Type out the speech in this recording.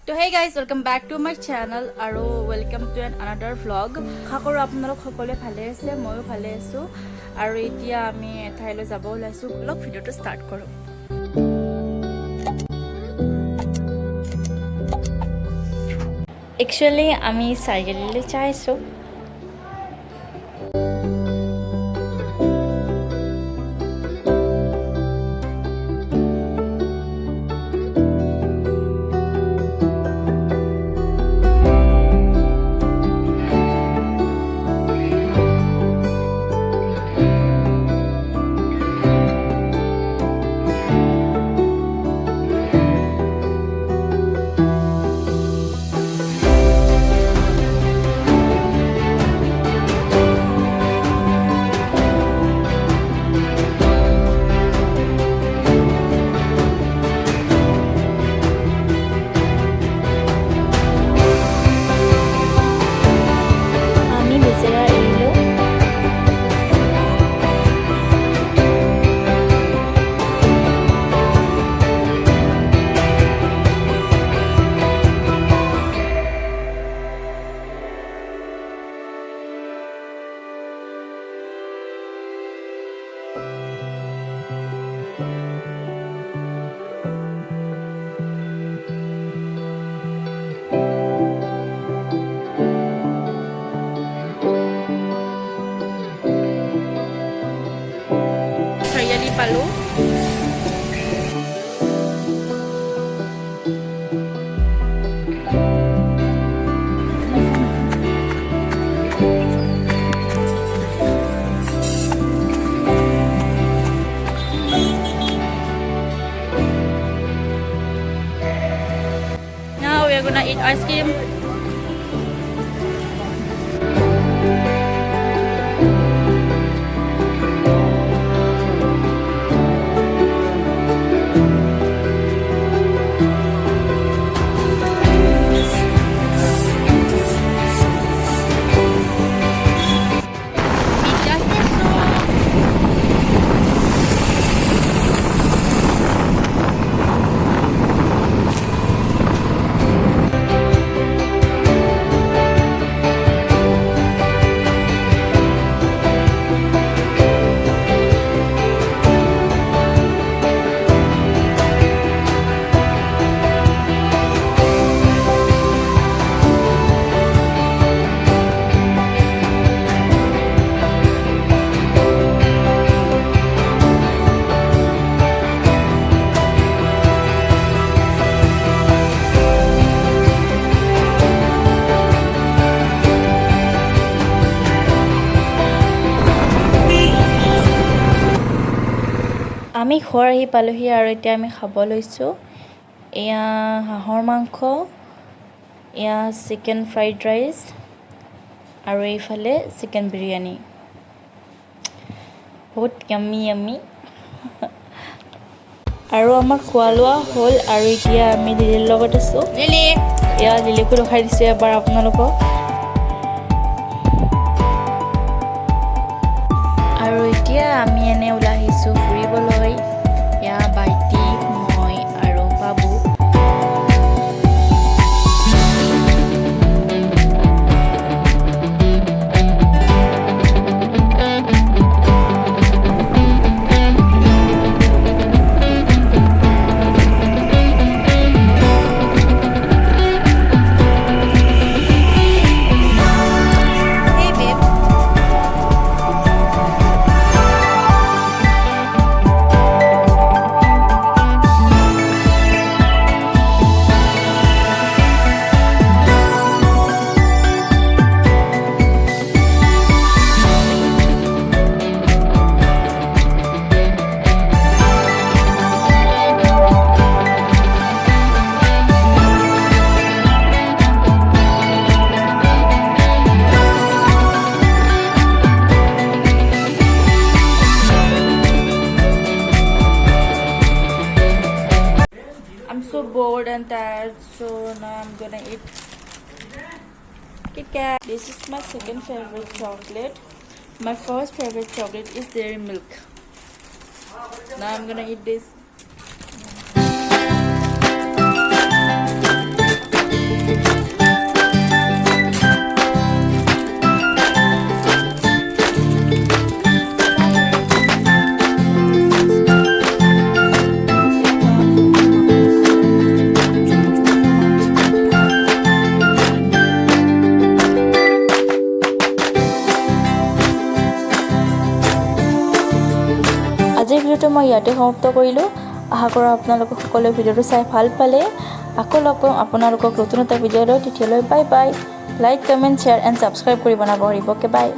তো hey guys, welcome back to my channel আৰু welcome to another vlog. আশা কৰোঁ আপোনালোক সকলোৱে ভালে আছে, ময়ো ভালে আছো আৰু এতিয়া আমি ঠাইলৈ যাব ওলাইছো। ব্লগ ভিডিওটো ষ্টাৰ্ট কৰোঁ। Actually আমি চাৰিআলিলৈ যাই আছো। চাৰিআলি পালো। Now we are gonna eat ice cream. আমি ঘৰ আহি পালোহি আৰু এতিয়া আমি খাব লৈছোঁ। এয়া হাঁহৰ মাংস, এয়া চিকেন ফ্ৰাইড ৰাইচ আৰু এইফালে চিকেন বিৰিয়ানী। বহুত য়াম্মি য়াম্মি। আৰু আমাৰ খোৱা লোৱা হ'ল আৰু এতিয়া আমি লিলিৰ লগত আছোঁ। এয়া লিলিকো ৰখাই দিছোঁ এবাৰ আপোনালোকক। আৰু এতিয়া আমি এনে ওলাই আহিছোঁ ফুৰিবলৈ। এয়া ভাইটি, মই আৰু বাবু। So bored and tired, so now I'm gonna eat Kit Kat. This is my second favorite chocolate. My first favorite chocolate is dairy milk. Now I'm gonna eat this. ভিডিঅ'টো মই ইয়াতে সমাপ্ত কৰিলোঁ। আশা কৰোঁ আপোনালোকে সকলোৱে ভিডিঅ'টো চাই ভাল পালে। আকৌ লগ পাম আপোনালোকক নতুন এটা ভিডিঅ' লৈ। তেতিয়ালৈ bye bye. Like, comment, share and subscribe কৰিব নাপাহৰিব। Okay bye.